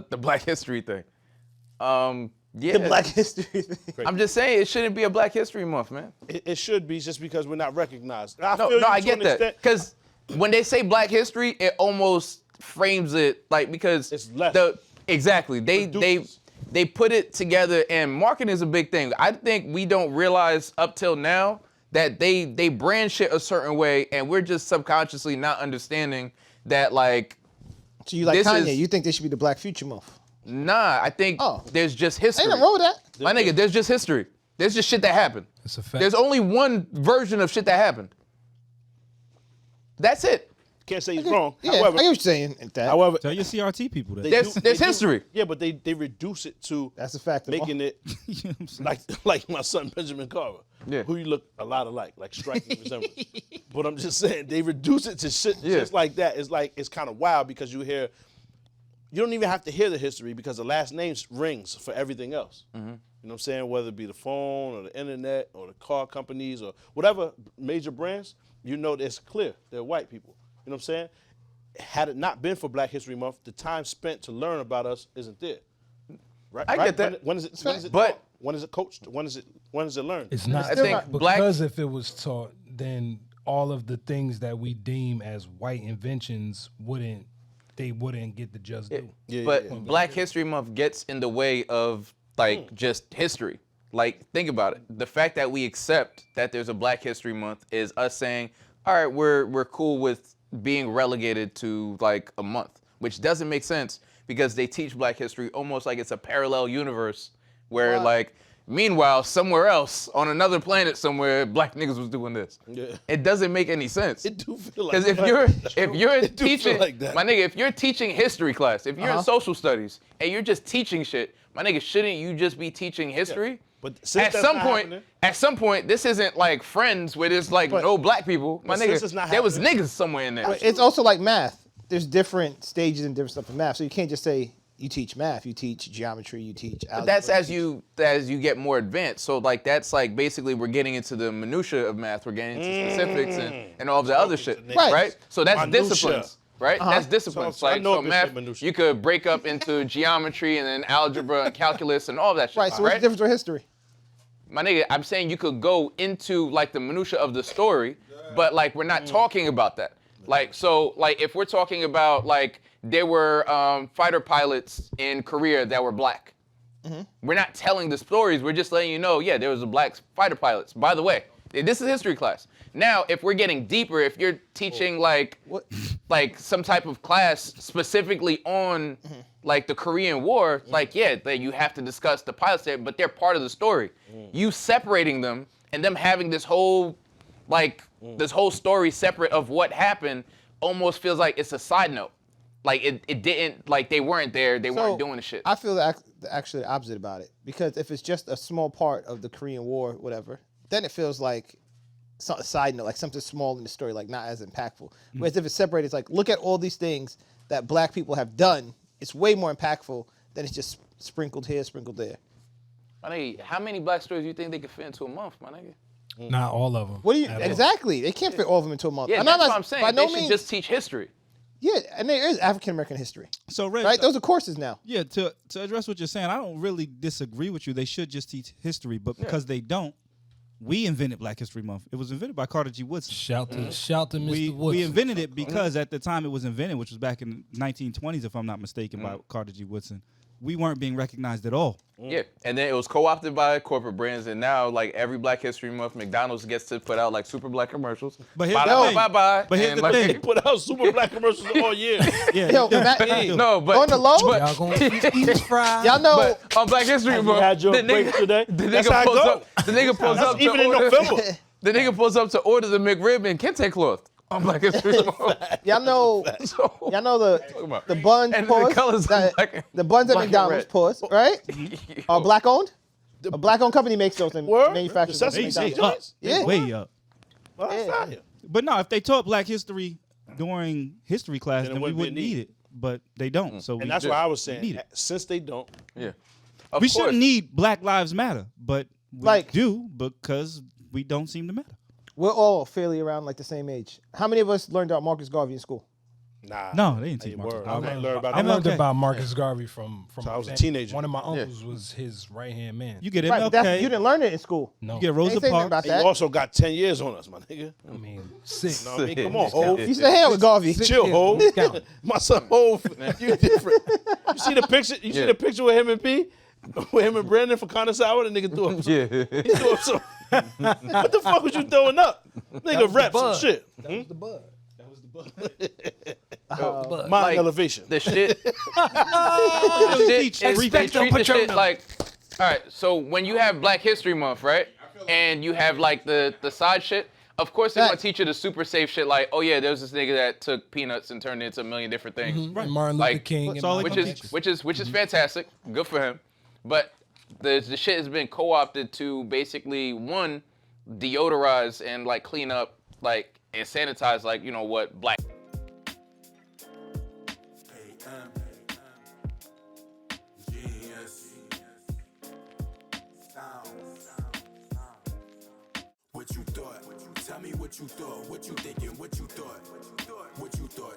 the Black History thing. Yeah. The Black History thing. I'm just saying it shouldn't be a Black History Month, man. It should be just because we're not recognized. I I get that. Because when they say Black History, it almost frames it like because it's less. Exactly. They put it together, and marketing is a big thing. I think we don't realize up till now that they brand shit a certain way, and we're just subconsciously not understanding that, like. So you like Kanye? You think they should be the Black Future Month? Nah, I think there's just history. Ain't nothing wrong with that. My nigga, there's just history. There's just shit that happened. It's a fact. There's only one version of shit that happened. That's it. Can't say he's wrong. Yeah, However, I get what you're saying. However, tell your CRT people that. There's history. Yeah, but they reduce it to That's a fact. making it You know what I'm saying? like my son Benjamin Carver, who you look a lot alike, like striking resemblance. But I'm just saying they reduce it to shit just like that. It's kind of wild because you don't even have to hear the history because the last name rings for everything else. Mm-hmm. You know what I'm saying? Whether it be the phone or the internet or the car companies or whatever major brands, you know it's clear they're white people. You know what I'm saying? Had it not been for Black History Month, the time spent to learn about us isn't there. Right? I get that. When is it But- taught? When is it coached? When is it learned? It's not. I think because if it was taught, then all of the things that we deem as white inventions wouldn't get the just due. But Black History Month gets in the way of like just history. Like, think about it. The fact that we accept that there's a Black History Month is us saying, all right, we're cool with being relegated to like a month, which doesn't make sense because they teach Black history almost like it's a parallel universe where like, meanwhile, somewhere else on another planet somewhere, Black niggas was doing this. Yeah. It doesn't make any sense. It do feel like because if you're teaching, like that. my nigga, if you're teaching history class, if you're in social studies and you're just teaching shit, my nigga, shouldn't you just be teaching history? Yeah. But since at some point, this isn't like Friends where there's like no Black people. My nigga, there was niggas somewhere in there. But it's also like math. There's different stages and different stuff in math. So you can't just say you teach math. You teach geometry. You teach algebra. But that's as you get more advanced. So like that's like basically we're getting into the minutia of math. We're getting into specifics and all of the other shit, right? So that's Minutia. disciplines. Right? That's disciplines. So I know math, you could break up into geometry and then algebra and calculus and all of that shit. Right, so what's the difference with history? My nigga, I'm saying you could go into like the minutia of the story, but like we're not talking about that. Like, so like if we're talking about like there were fighter pilots in Korea that were Black. We're not telling the stories, we're just letting you know, yeah, there was a Black fighter pilots. By the way, this is history class. Now, if we're getting deeper, if you're teaching like some type of class specifically on like the Korean War, like you have to discuss the pilots there, but they're part of the story. You separating them and them having this whole this whole story separate of what happened almost feels like it's a side note. Like it didn't, like they weren't there, they weren't doing the shit. I feel actually the opposite about it because if it's just a small part of the Korean War, whatever, then it feels like a side note, like something small in the story, like not as impactful. Whereas if it's separated, it's like, look at all these things that Black people have done. It's way more impactful than it's just sprinkled here, sprinkled there. My nigga, how many Black stories do you think they could fit into a month, my nigga? Not all of them. What do you exactly? They can't fit all of them into a month. Yeah, that's what I'm saying. By no they should means, just teach history. Yeah, and there is African American history. So, Reg, right? Those are courses now. Yeah, to address what you're saying, I don't really disagree with you. They should just teach history, but because they don't, we invented Black History Month. It was invented by Carter G. Woodson. Shout to Mr. Woodson. We invented it because at the time it was invented, which was back in the 1920s, if I'm not mistaken, by Carter G. Woodson, we weren't being recognized at all. Yeah, and then it was co-opted by corporate brands, and now like every Black History Month, McDonald's gets to put out like super Black commercials. But here's the thing. Bye. But here's the thing. They put out super Black commercials all year. Yeah, Yo, no, but on the low, Y'all gonna eat fries. y'all know. But on Black History Month, had your break today? the That's how nigga it pulls go. up. The nigga pulls That's up even to in order. November. The nigga pulls up to order the McRib and kente cloth on Black History Month. Y'all know. So, Y'all know the buns And the pause. colors are black- the buns at black and McDonald's red. pause, right? Are Black owned? A Black owned company makes those and Word? manufactures The those. Sesame McDonald's. Street joints? Yeah. way up. Well, that's fire. But no, if they taught Black history during history class, Then it then we wouldn't be wouldn't need it. But they don't. So And that's why I was saying, need it. since they don't, yeah. We shouldn't need Black Lives Matter, but we Like- do because we don't seem to matter. We're all fairly around like the same age. How many of us learned about Marcus Garvey in school? Nah. No, they didn't Hey, teach Marcus word. Garvey. I learned about I that. learned MLK. about Marcus Garvey from So I was a family. teenager. One of my uncles was his right hand man. You get Right, but MLK. you didn't learn it in school. no, You get They Rosa ain't saying nothing Parks. about And you that. also got 10 years on us, my nigga. I mean, sick. Know what I mean? Come on, Hov. You still hang with Garvey. Chill, Hov. Count. My son Hov, you different. You see the picture? You see the picture with him and P? With him and Brandon for Connoisseur? The nigga threw up some. He threw up some. What the fuck was you throwing up? Nigga rap some shit. That was the bud. Mind Like, elevation. The shit. Teach they everything. treat the shit like, all right, so when you have Black History Month, right? And you have like the side shit, of course they're gonna Facts. teach you the super safe shit like, oh yeah, there's this nigga that took peanuts and turned it into a million different things. And Martin Luther Like, King. That's and all they Malcolm gonna X. teach you. which is fantastic. Good for him. But the shit has been co-opted to basically one, deodorize and like clean up like and sanitize like, you know what, Black What you thought? Tell me what you thought. What you thinking? What you thought? What you thought?